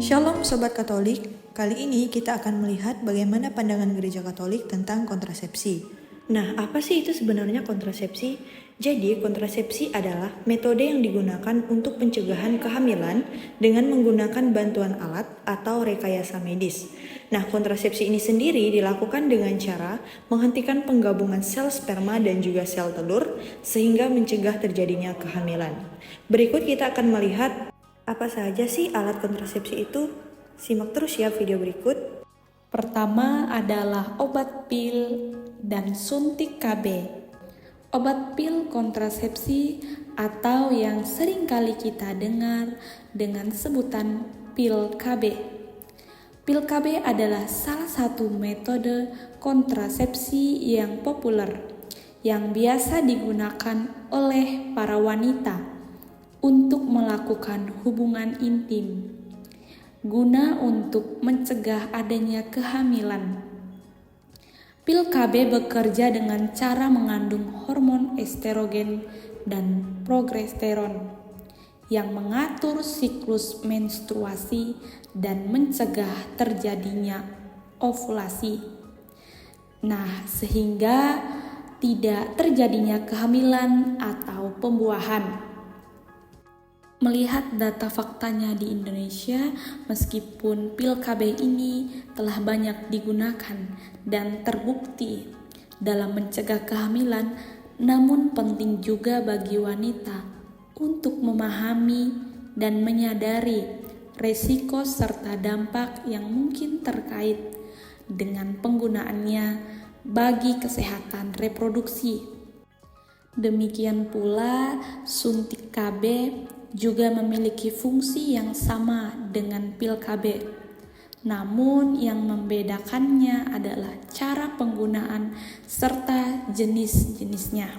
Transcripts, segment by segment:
Shalom Sobat Katolik, kali ini kita akan melihat bagaimana pandangan Gereja Katolik tentang kontrasepsi. Nah, apa sih itu sebenarnya kontrasepsi? Jadi, kontrasepsi adalah metode yang digunakan untuk pencegahan kehamilan dengan menggunakan bantuan alat atau rekayasa medis. Nah, kontrasepsi ini sendiri dilakukan dengan cara menghentikan penggabungan sel sperma dan juga sel telur sehingga mencegah terjadinya kehamilan. Berikut kita akan melihat apa saja sih alat kontrasepsi itu? Simak terus ya video berikut. Pertama adalah obat pil dan suntik KB. Obat pil kontrasepsi atau yang sering kali kita dengar dengan sebutan pil KB. Pil KB adalah salah satu metode kontrasepsi yang populer yang biasa digunakan oleh para wanita untuk melakukan hubungan intim guna untuk mencegah adanya kehamilan. Pil KB bekerja dengan cara mengandung hormon estrogen dan progesteron yang mengatur siklus menstruasi dan mencegah terjadinya ovulasi. Nah, sehingga tidak terjadinya kehamilan atau pembuahan. Melihat data faktanya di Indonesia, meskipun pil KB ini telah banyak digunakan dan terbukti dalam mencegah kehamilan, namun penting juga bagi wanita untuk memahami dan menyadari resiko serta dampak yang mungkin terkait dengan penggunaannya bagi kesehatan reproduksi. Demikian pula suntik KB juga memiliki fungsi yang sama dengan pil KB. Namun yang membedakannya adalah cara penggunaan serta jenis-jenisnya.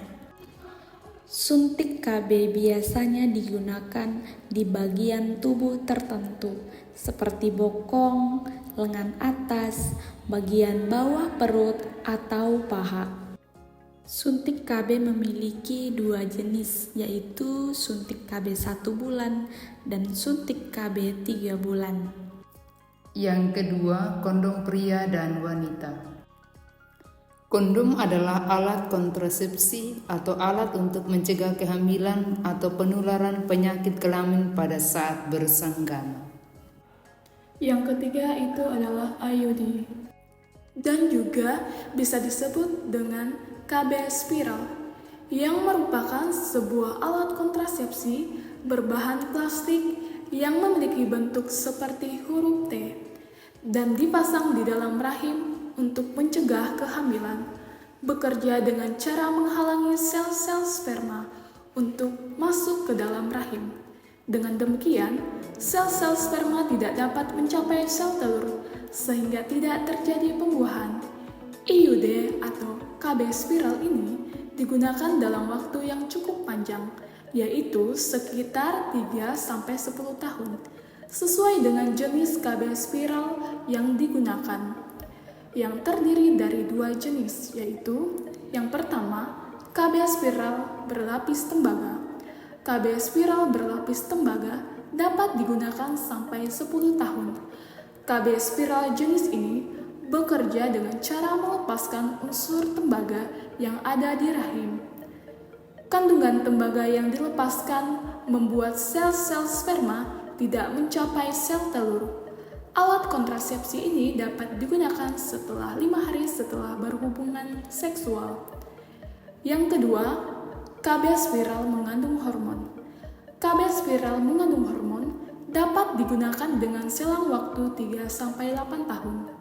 Suntik KB biasanya digunakan di bagian tubuh tertentu seperti bokong, lengan atas, bagian bawah perut, atau paha. Suntik KB memiliki dua jenis, yaitu suntik KB 1 bulan dan suntik KB 3 bulan. Yang kedua, kondom pria dan wanita. Kondom adalah alat kontrasepsi atau alat untuk mencegah kehamilan atau penularan penyakit kelamin pada saat bersenggama. Yang ketiga itu adalah IUD dan juga bisa disebut dengan KB spiral yang merupakan sebuah alat kontrasepsi berbahan plastik yang memiliki bentuk seperti huruf T dan dipasang di dalam rahim untuk mencegah kehamilan, bekerja dengan cara menghalangi sel-sel sperma untuk masuk ke dalam rahim. Dengan demikian, sel-sel sperma tidak dapat mencapai sel telur sehingga tidak terjadi pembuahan. IUD atau KB spiral ini digunakan dalam waktu yang cukup panjang, yaitu sekitar 3-10 tahun, sesuai dengan jenis KB spiral yang digunakan, yang terdiri dari dua jenis, yaitu yang pertama, KB spiral berlapis tembaga. KB spiral berlapis tembaga dapat digunakan sampai 10 tahun. KB spiral jenis ini bekerja dengan cara melepaskan unsur tembaga yang ada di rahim. Kandungan tembaga yang dilepaskan membuat sel-sel sperma tidak mencapai sel telur. Alat kontrasepsi ini dapat digunakan setelah 5 hari setelah berhubungan seksual. Yang kedua, KB spiral mengandung hormon. KB spiral mengandung hormon dapat digunakan dengan selang waktu 3-8 tahun.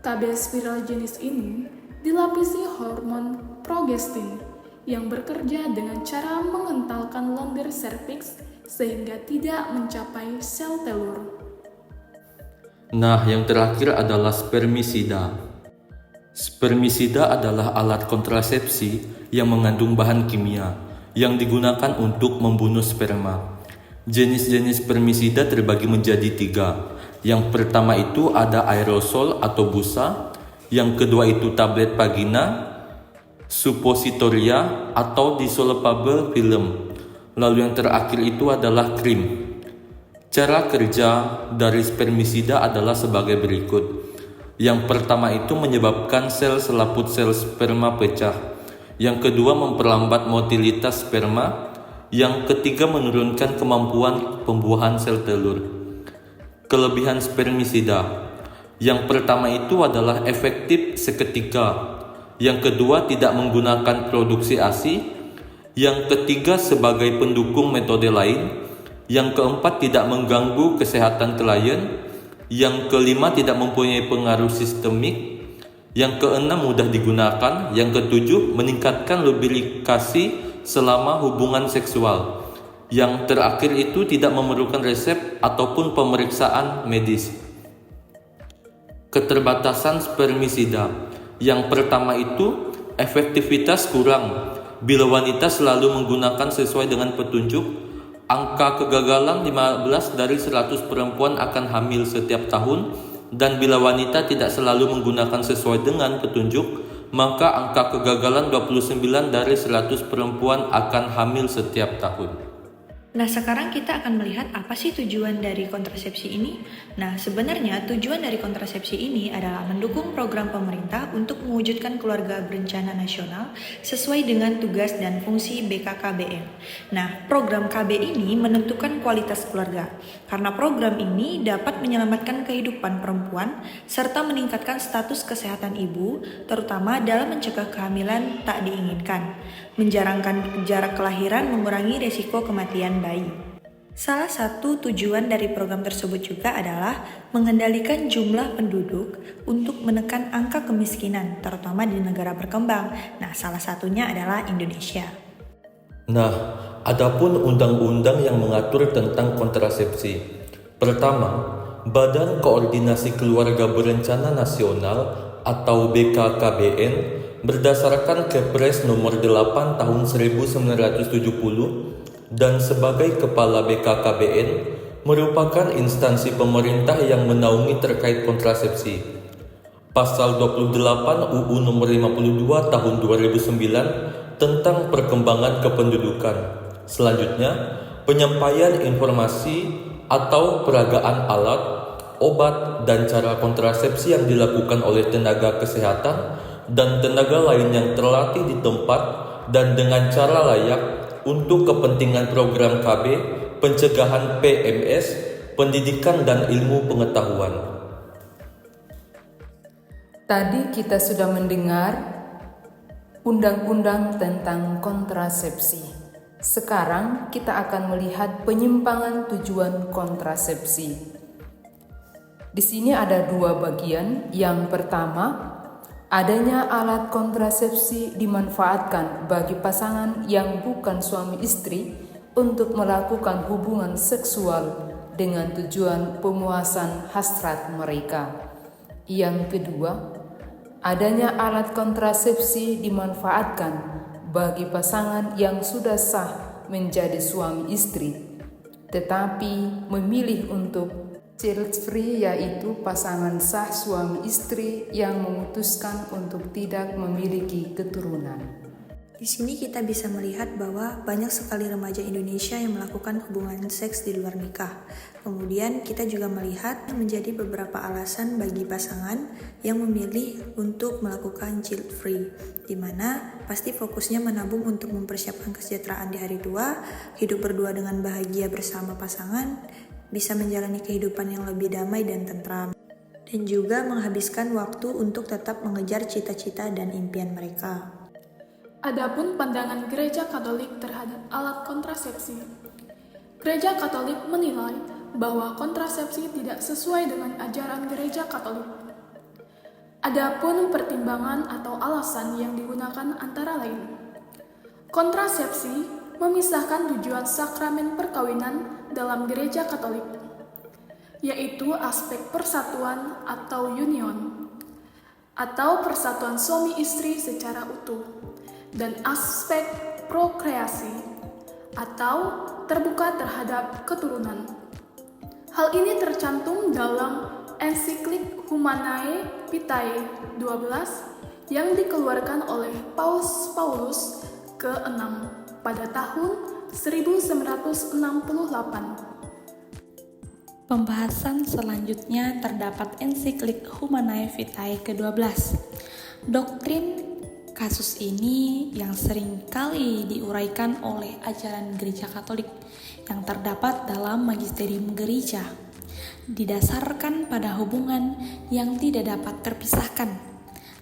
KB spiral jenis ini dilapisi hormon progestin yang bekerja dengan cara mengentalkan lendir serviks sehingga tidak mencapai sel telur. Nah, yang terakhir adalah spermisida. Spermisida adalah alat kontrasepsi yang mengandung bahan kimia yang digunakan untuk membunuh sperma. Jenis-jenis spermisida terbagi menjadi 3. Yang pertama itu ada aerosol atau busa, yang kedua itu tablet vagina, suppositoria atau dissolvable film. Lalu yang terakhir itu adalah krim. Cara kerja dari spermisida adalah sebagai berikut. Yang pertama itu menyebabkan sel selaput sel sperma pecah. Yang kedua memperlambat motilitas sperma. Yang ketiga menurunkan kemampuan pembuahan sel telur. Kelebihan spermisida. Yang pertama itu adalah efektif seketika. Yang kedua tidak menggunakan produksi ASI. Yang ketiga sebagai pendukung metode lain. Yang keempat tidak mengganggu kesehatan klien. Yang kelima tidak mempunyai pengaruh sistemik. Yang keenam mudah digunakan. Yang ketujuh meningkatkan lubrikasi selama hubungan seksual. Yang terakhir itu tidak memerlukan resep ataupun pemeriksaan medis. Keterbatasan spermisida. Yang pertama itu efektivitas kurang. Bila wanita selalu menggunakan sesuai dengan petunjuk, angka kegagalan 15 dari 100 perempuan akan hamil setiap tahun, dan bila wanita tidak selalu menggunakan sesuai dengan petunjuk, maka angka kegagalan 29 dari 100 perempuan akan hamil setiap tahun. Nah, sekarang kita akan melihat apa sih tujuan dari kontrasepsi ini. Nah, sebenarnya tujuan dari kontrasepsi ini adalah mendukung program pemerintah untuk mewujudkan keluarga berencana nasional sesuai dengan tugas dan fungsi BKKBN. Nah, program KB ini menentukan kualitas keluarga, karena program ini dapat menyelamatkan kehidupan perempuan serta meningkatkan status kesehatan ibu, terutama dalam mencegah kehamilan tak diinginkan, menjarangkan jarak kelahiran, mengurangi risiko kematian bayi. Salah satu tujuan dari program tersebut juga adalah mengendalikan jumlah penduduk untuk menekan angka kemiskinan, terutama di negara berkembang. Nah, salah satunya adalah Indonesia. Nah, adapun undang-undang yang mengatur tentang kontrasepsi. Pertama, Badan Koordinasi Keluarga Berencana Nasional atau BKKBN berdasarkan Kepres nomor 8 tahun 1970 dan sebagai Kepala BKKBN merupakan instansi pemerintah yang menaungi terkait kontrasepsi. Pasal 28 UU nomor 52 tahun 2009 tentang perkembangan kependudukan. Selanjutnya, penyampaian informasi atau peragaan alat, obat, dan cara kontrasepsi yang dilakukan oleh tenaga kesehatan dan tenaga lain yang terlatih di tempat dan dengan cara layak untuk kepentingan program KB, pencegahan PMS, pendidikan dan ilmu pengetahuan. Tadi kita sudah mendengar undang-undang tentang kontrasepsi. Sekarang kita akan melihat penyimpangan tujuan kontrasepsi. Di sini ada dua bagian. Yang pertama, adanya alat kontrasepsi dimanfaatkan bagi pasangan yang bukan suami istri untuk melakukan hubungan seksual dengan tujuan pemuasan hasrat mereka. Yang kedua, adanya alat kontrasepsi dimanfaatkan bagi pasangan yang sudah sah menjadi suami istri, tetapi memilih untuk child free, yaitu pasangan sah suami istri yang memutuskan untuk tidak memiliki keturunan. Di sini kita bisa melihat bahwa banyak sekali remaja Indonesia yang melakukan hubungan seks di luar nikah. Kemudian kita juga melihat menjadi beberapa alasan bagi pasangan yang memilih untuk melakukan child free, di mana pasti fokusnya menabung untuk mempersiapkan kesejahteraan di hari tua, hidup berdua dengan bahagia bersama pasangan, bisa menjalani kehidupan yang lebih damai dan tentram, dan juga menghabiskan waktu untuk tetap mengejar cita-cita dan impian mereka. Adapun pandangan Gereja Katolik terhadap alat kontrasepsi. Gereja Katolik menilai bahwa kontrasepsi tidak sesuai dengan ajaran Gereja Katolik. Adapun pertimbangan atau alasan yang digunakan antara lain, kontrasepsi memisahkan tujuan sakramen perkawinan dalam Gereja Katolik, yaitu aspek persatuan atau union, atau persatuan suami istri secara utuh, dan aspek prokreasi atau terbuka terhadap keturunan. Hal ini tercantum dalam ensiklik Humanae Vitae 12 yang dikeluarkan oleh Paus Paulus ke-6 pada tahun 1968. Pembahasan selanjutnya terdapat ensiklik Humanae Vitae ke-12. Doktrin kasus ini yang sering kali diuraikan oleh ajaran Gereja Katolik yang terdapat dalam Magisterium Gereja, didasarkan pada hubungan yang tidak dapat terpisahkan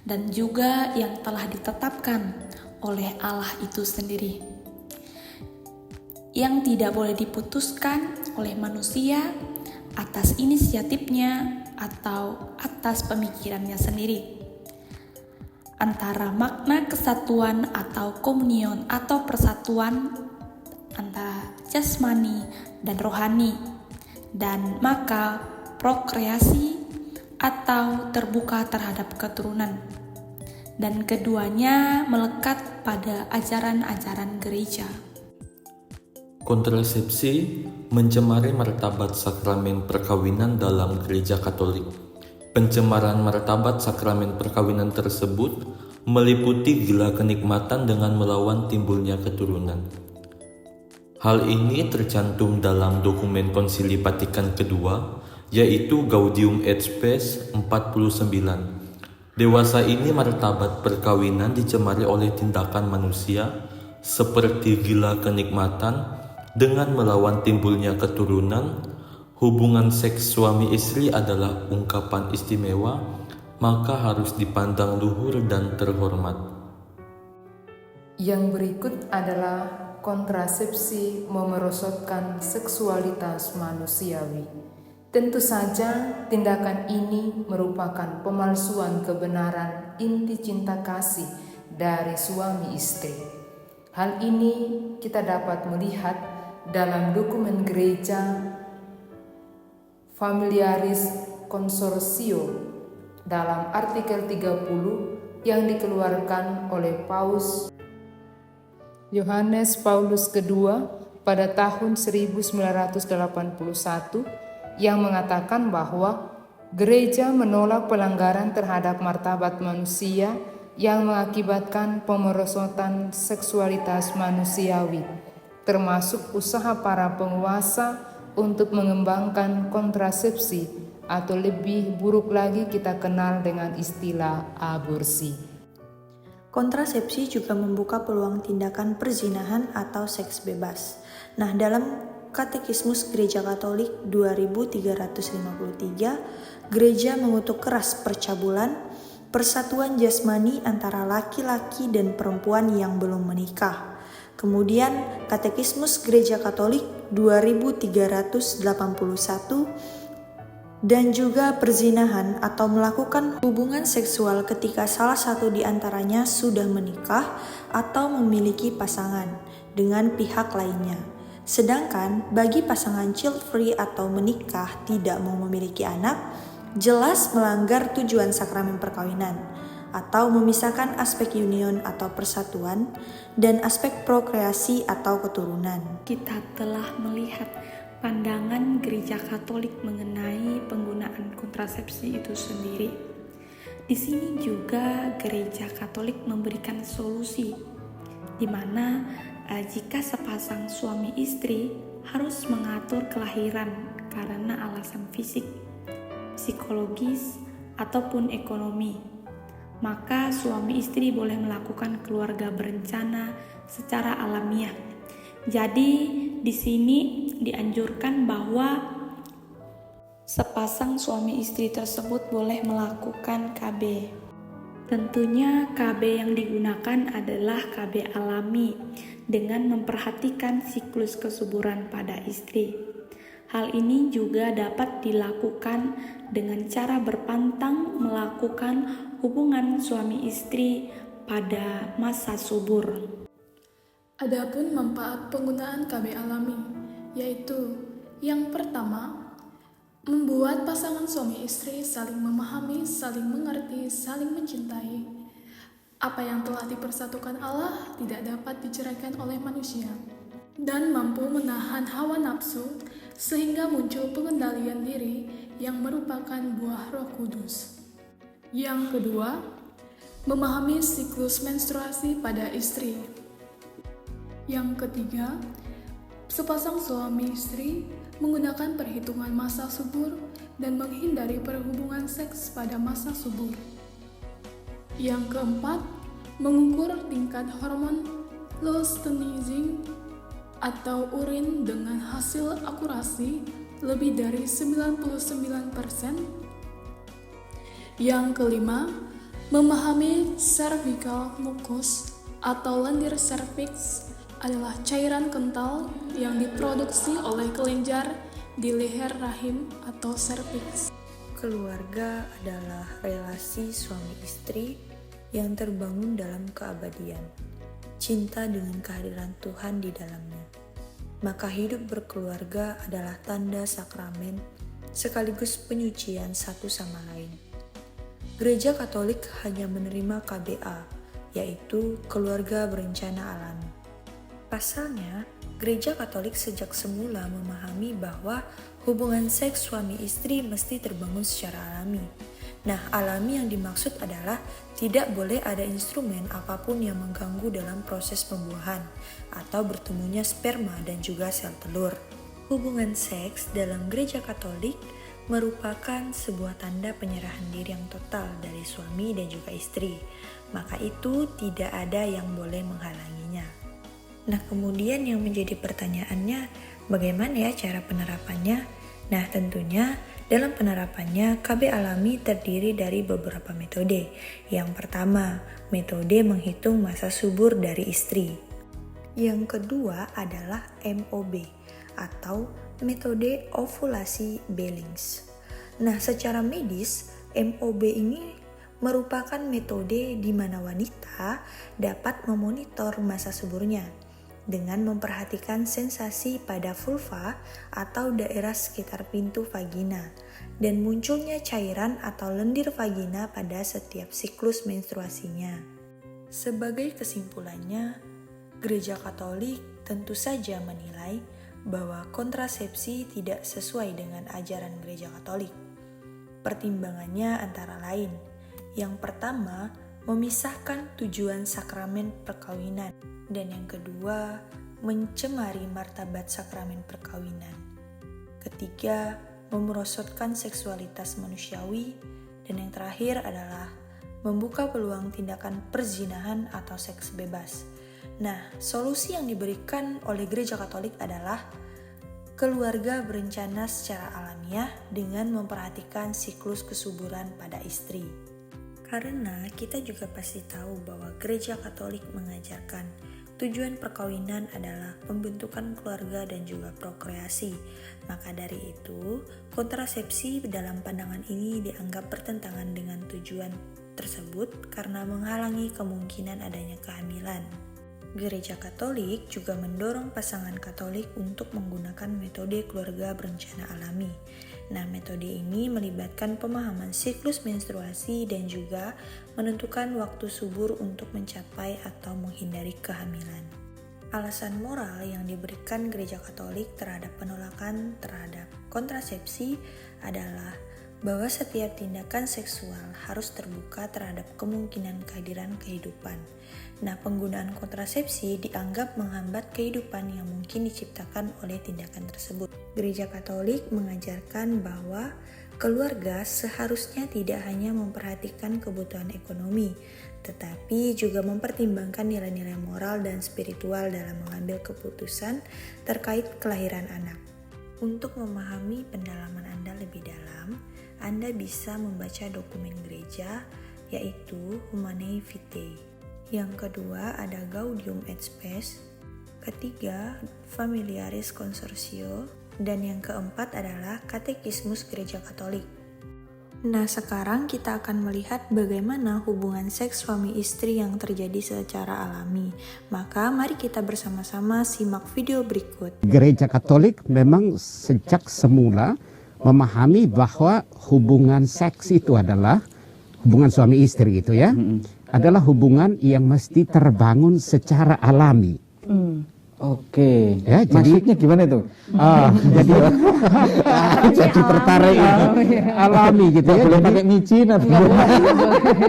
dan juga yang telah ditetapkan oleh Allah itu sendiri, yang tidak boleh diputuskan oleh manusia atas inisiatifnya atau atas pemikirannya sendiri. Antara makna kesatuan atau komunion atau persatuan antara jasmani dan rohani, dan maka prokreasi atau terbuka terhadap keturunan, dan keduanya melekat pada ajaran-ajaran gereja. Kontrasepsi mencemari martabat sakramen perkawinan dalam Gereja Katolik. Pencemaran martabat sakramen perkawinan tersebut meliputi gila kenikmatan dengan melawan timbulnya keturunan. Hal ini tercantum dalam dokumen Konsili Vatikan kedua, yaitu Gaudium et Spes 49. Dewasa ini martabat perkawinan dicemari oleh tindakan manusia seperti gila kenikmatan dengan melawan timbulnya keturunan. Hubungan seks suami istri adalah ungkapan istimewa, maka harus dipandang luhur dan terhormat. Yang berikut adalah kontrasepsi memerosotkan seksualitas manusiawi. Tentu saja tindakan ini merupakan pemalsuan kebenaran inti cinta kasih dari suami istri. Hal ini kita dapat melihat dalam dokumen gereja Familiaris Consortio dalam artikel 30 yang dikeluarkan oleh Paus Yohanes Paulus II pada tahun 1981 yang mengatakan bahwa gereja menolak pelanggaran terhadap martabat manusia yang mengakibatkan pemerosotan seksualitas manusiawi, termasuk usaha para penguasa untuk mengembangkan kontrasepsi atau lebih buruk lagi kita kenal dengan istilah aborsi. Kontrasepsi juga membuka peluang tindakan perzinahan atau seks bebas. Nah, dalam Katekismus Gereja Katolik 2353, gereja mengutuk keras percabulan, persatuan jasmani antara laki-laki dan perempuan yang belum menikah. Kemudian Katekismus Gereja Katolik 2381 dan juga perzinahan atau melakukan hubungan seksual ketika salah satu di antaranya sudah menikah atau memiliki pasangan dengan pihak lainnya. Sedangkan bagi pasangan child free atau menikah tidak mau memiliki anak, jelas melanggar tujuan sakramen perkawinan atau memisahkan aspek union atau persatuan dan aspek prokreasi atau keturunan. Kita telah melihat pandangan Gereja Katolik mengenai penggunaan kontrasepsi itu sendiri. Di sini juga Gereja Katolik memberikan solusi, di mana jika sepasang suami istri harus mengatur kelahiran karena alasan fisik, psikologis, ataupun ekonomi, maka suami istri boleh melakukan keluarga berencana secara alamiah. Jadi di sini dianjurkan bahwa sepasang suami istri tersebut boleh melakukan KB. Tentunya KB yang digunakan adalah KB alami dengan memperhatikan siklus kesuburan pada istri. Hal ini juga dapat dilakukan dengan cara berpantang melakukan hubungan suami istri pada masa subur. Adapun manfaat penggunaan KB alami, yaitu yang pertama, membuat pasangan suami istri saling memahami, saling mengerti, saling mencintai. Apa yang telah dipersatukan Allah tidak dapat diceraikan oleh manusia, dan mampu menahan hawa nafsu sehingga muncul pengendalian diri yang merupakan buah Roh Kudus. Yang kedua, memahami siklus menstruasi pada istri. Yang ketiga, sepasang suami istri menggunakan perhitungan masa subur dan menghindari perhubungan seks pada masa subur. Yang keempat, mengukur tingkat hormon luteinizing atau urin dengan hasil akurasi lebih dari 99%. Yang kelima, memahami cervical mucus atau lendir serviks adalah cairan kental yang diproduksi oleh kelenjar di leher rahim atau serviks. Keluarga adalah relasi suami istri yang terbangun dalam keabadian, cinta dengan kehadiran Tuhan di dalamnya. Maka hidup berkeluarga adalah tanda sakramen sekaligus penyucian satu sama lain. Gereja Katolik hanya menerima KBA, yaitu keluarga berencana alami. Pasalnya, Gereja Katolik sejak semula memahami bahwa hubungan seks suami istri mesti terbangun secara alami. Nah, alami yang dimaksud adalah tidak boleh ada instrumen apapun yang mengganggu dalam proses pembuahan atau bertemunya sperma dan juga sel telur. Hubungan seks dalam Gereja Katolik merupakan sebuah tanda penyerahan diri yang total dari suami dan juga istri. Maka itu tidak ada yang boleh menghalanginya. Nah, kemudian yang menjadi pertanyaannya, bagaimana ya cara penerapannya? Nah, tentunya dalam penerapannya KB alami terdiri dari beberapa metode. Yang pertama, metode menghitung masa subur dari istri. Yang kedua adalah MOB atau metode ovulasi Billings. Nah, secara medis, MOB ini merupakan metode di mana wanita dapat memonitor masa suburnya dengan memperhatikan sensasi pada vulva atau daerah sekitar pintu vagina dan munculnya cairan atau lendir vagina pada setiap siklus menstruasinya. Sebagai kesimpulannya, Gereja Katolik tentu saja menilai bahwa kontrasepsi tidak sesuai dengan ajaran Gereja Katolik. Pertimbangannya antara lain, yang pertama, memisahkan tujuan sakramen perkawinan, dan yang kedua, mencemari martabat sakramen perkawinan. Ketiga, memerosotkan seksualitas manusiawi, dan yang terakhir adalah membuka peluang tindakan perzinahan atau seks bebas. Nah, solusi yang diberikan oleh Gereja Katolik adalah keluarga berencana secara alamiah dengan memperhatikan siklus kesuburan pada istri. Karena kita juga pasti tahu bahwa Gereja Katolik mengajarkan tujuan perkawinan adalah pembentukan keluarga dan juga prokreasi. Maka dari itu, kontrasepsi dalam pandangan ini dianggap bertentangan dengan tujuan tersebut karena menghalangi kemungkinan adanya kehamilan. Gereja Katolik juga mendorong pasangan Katolik untuk menggunakan metode keluarga berencana alami. Nah, metode ini melibatkan pemahaman siklus menstruasi dan juga menentukan waktu subur untuk mencapai atau menghindari kehamilan. Alasan moral yang diberikan Gereja Katolik terhadap penolakan terhadap kontrasepsi adalah bahwa setiap tindakan seksual harus terbuka terhadap kemungkinan kehadiran kehidupan. Nah, penggunaan kontrasepsi dianggap menghambat kehidupan yang mungkin diciptakan oleh tindakan tersebut. Gereja Katolik mengajarkan bahwa keluarga seharusnya tidak hanya memperhatikan kebutuhan ekonomi, tetapi juga mempertimbangkan nilai-nilai moral dan spiritual dalam mengambil keputusan terkait kelahiran anak. Untuk memahami pendalaman Anda lebih dalam, Anda bisa membaca dokumen gereja, yaitu Humanae Vitae. Yang kedua ada Gaudium et Spes, ketiga Familiaris Consortio, dan yang keempat adalah Katekismus Gereja Katolik. Nah, sekarang kita akan melihat bagaimana hubungan seks suami istri yang terjadi secara alami. Maka mari kita bersama-sama simak video berikut. Gereja Katolik memang sejak semula memahami bahwa hubungan seks itu adalah hubungan suami istri itu ya, adalah hubungan yang mesti terbangun secara alami. Oke, Ya, maksudnya gimana itu? Jadi tertarik itu alami gitu ya. Boleh Jadi, pakai micin atau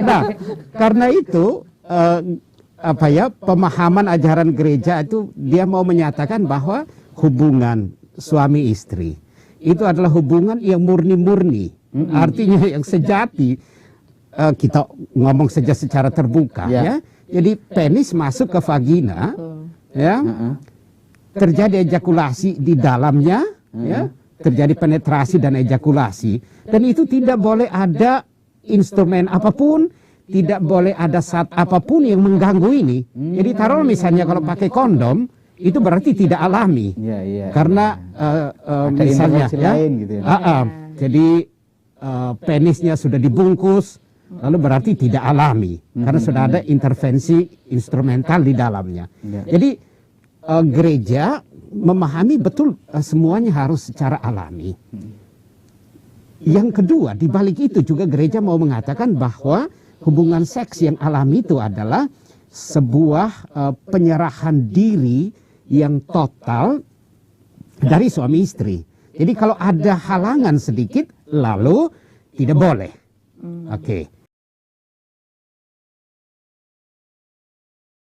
nah, karena itu pemahaman ajaran gereja itu dia mau menyatakan bahwa hubungan suami istri itu adalah hubungan yang murni-murni. Artinya yang sejati. Kita ngomong saja secara terbuka ya. Jadi penis masuk ke vagina, ya. Terjadi ejakulasi di dalamnya, ya. Terjadi penetrasi dan ejakulasi, dan itu tidak boleh ada instrumen apapun, tidak boleh ada zat apapun yang mengganggu ini. Jadi taruh misalnya kalau pakai kondom, itu berarti tidak alami, karena misalnya ya, lain gitu ya. Jadi penisnya sudah dibungkus, lalu berarti tidak alami, karena sudah ada intervensi instrumental di dalamnya. Jadi gereja memahami betul semuanya harus secara alami. Yang kedua, di balik itu juga gereja mau mengatakan bahwa hubungan seks yang alami itu adalah sebuah penyerahan diri yang total dari suami istri. Jadi kalau ada halangan sedikit, lalu tidak boleh. Oke.